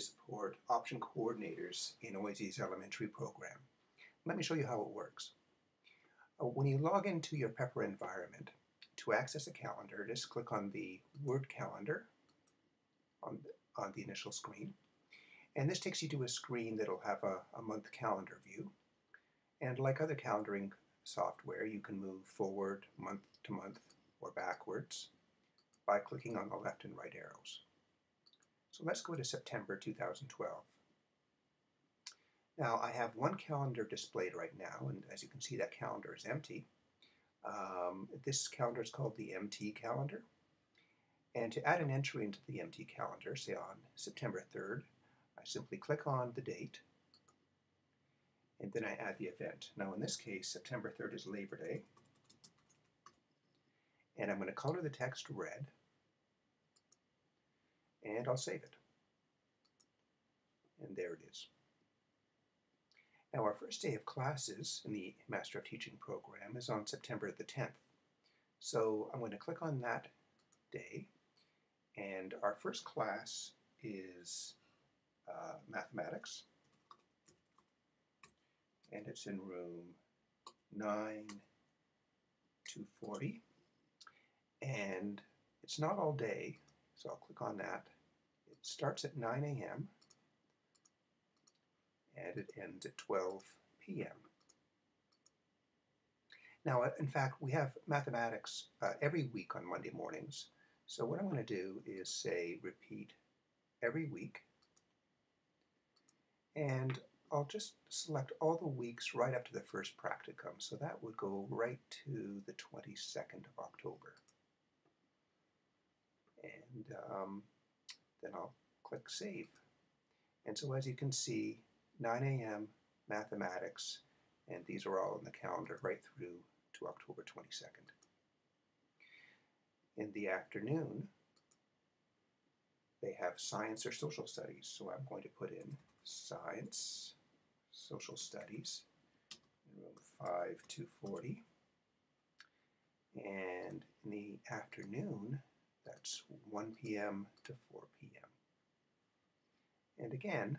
to support option coordinators in OAS's elementary program. Let me show you how it works. When you log into your Pepper environment, to access a calendar, just click on the word calendar on the initial screen. And this takes you to a screen that'll have a month calendar view. And like other calendaring software, you can move forward month to month or backwards by clicking on the left and right arrows. So let's go to September 2012. Now I have one calendar displayed right now, and as you can see, that calendar is empty. This calendar is called the MT calendar. And to add an entry into the MT calendar, say on September 3rd, I simply click on the date, and then I add the event. Now in this case, September 3rd is Labor Day, and I'm going to color the text red, and I'll save it. And there it is. Now our first day of classes in the Master of Teaching program is on September the 10th. So I'm going to click on that day, and our first class is mathematics, and it's in room 9240, and it's not all day, so I'll click on that. It starts at 9 a.m. and it ends at 12 p.m. Now, in fact, we have mathematics every week on Monday mornings, so what I'm going to do is say repeat every week, and I'll just select all the weeks right up to the first practicum, so that would go right to the 22nd of October. And then I'll click Save. And so as you can see, 9 a.m. mathematics, and these are all in the calendar right through to October 22nd. In the afternoon, they have science or social studies, so I'm going to put in science, social studies, in room 5240. And in the afternoon, that's 1 p.m. to 4 p.m. And again,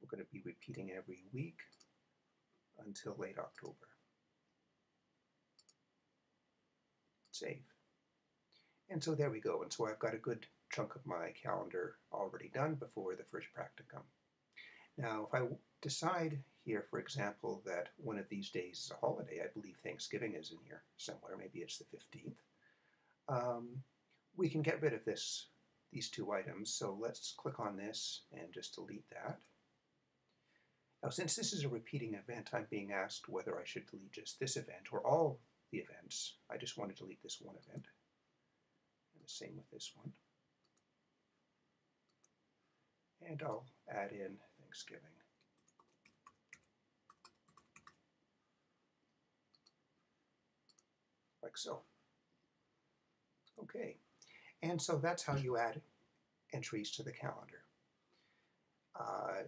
we're going to be repeating every week until late October. Save. And so there we go. And so I've got a good chunk of my calendar already done before the first practicum. Now, if I decide here, for example, that one of these days is a holiday, I believe Thanksgiving is in here somewhere, maybe it's the 15th, we can get rid of these two items. So let's click on this and just delete that. Now, since this is a repeating event, I'm being asked whether I should delete just this event or all the events. I just want to delete this one event. And the same with this one. And I'll add in Thanksgiving. Like so. Okay. And so that's how you add entries to the calendar.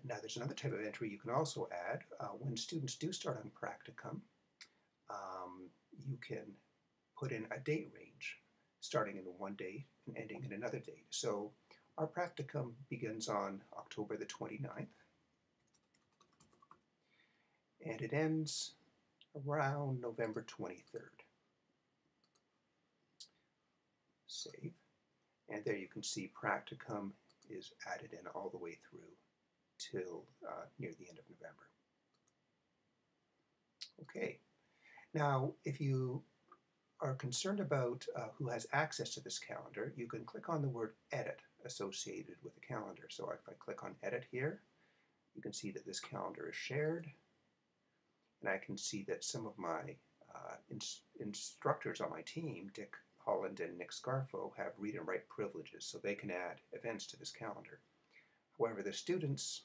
Now there's another type of entry you can also add. When students do start on practicum, you can put in a date range, starting in one date and ending in another date. So our practicum begins on October the 29th, and it ends around November 23rd. Save. And there you can see practicum is added in all the way through till near the end of November. Okay. Now, if you are concerned about who has access to this calendar, you can click on the word Edit associated with the calendar. So if I click on Edit here, you can see that this calendar is shared, and I can see that some of my instructors on my team, Dick Holland and Nick Scarfo, have read and write privileges, so they can add events to this calendar. However, the students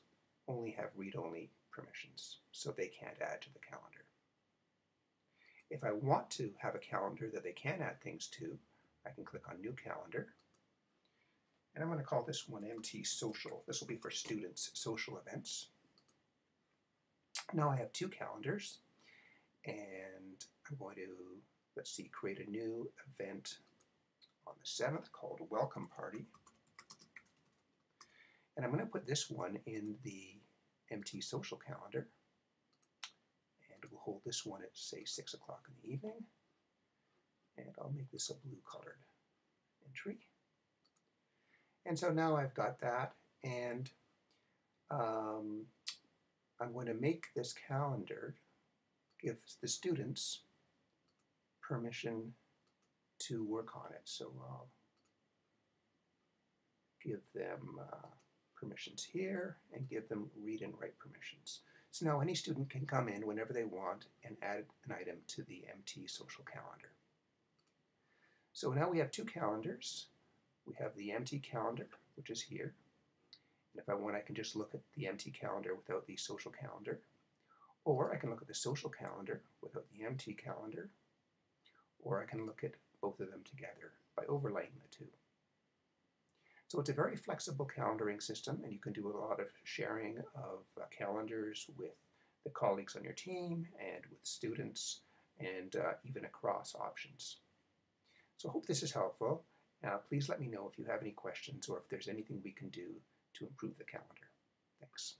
only have read-only permissions, so they can't add to the calendar. If I want to have a calendar that they can add things to, I can click on New Calendar, and I'm going to call this one MT Social. This will be for students' social events. Now I have two calendars, and I'm going to, let's see, create a new event on the 7th called Welcome Party. And I'm going to put this one in the MT social calendar. And we'll hold this one at, say, 6 o'clock in the evening. And I'll make this a blue colored entry. And so now I've got that, and I'm going to make this calendar give the students permission to work on it. So I'll give them permissions here and give them read and write permissions. So now any student can come in whenever they want and add an item to the MT social calendar. So now we have two calendars. We have the MT calendar, which is here. And if I want, I can just look at the MT calendar without the social calendar. Or I can look at the social calendar without the MT calendar. Or I can look at both of them together by overlaying the two. So it's a very flexible calendaring system, and you can do a lot of sharing of calendars with the colleagues on your team and with students, and even across options. So I hope this is helpful. Please let me know if you have any questions or if there's anything we can do to improve the calendar. Thanks.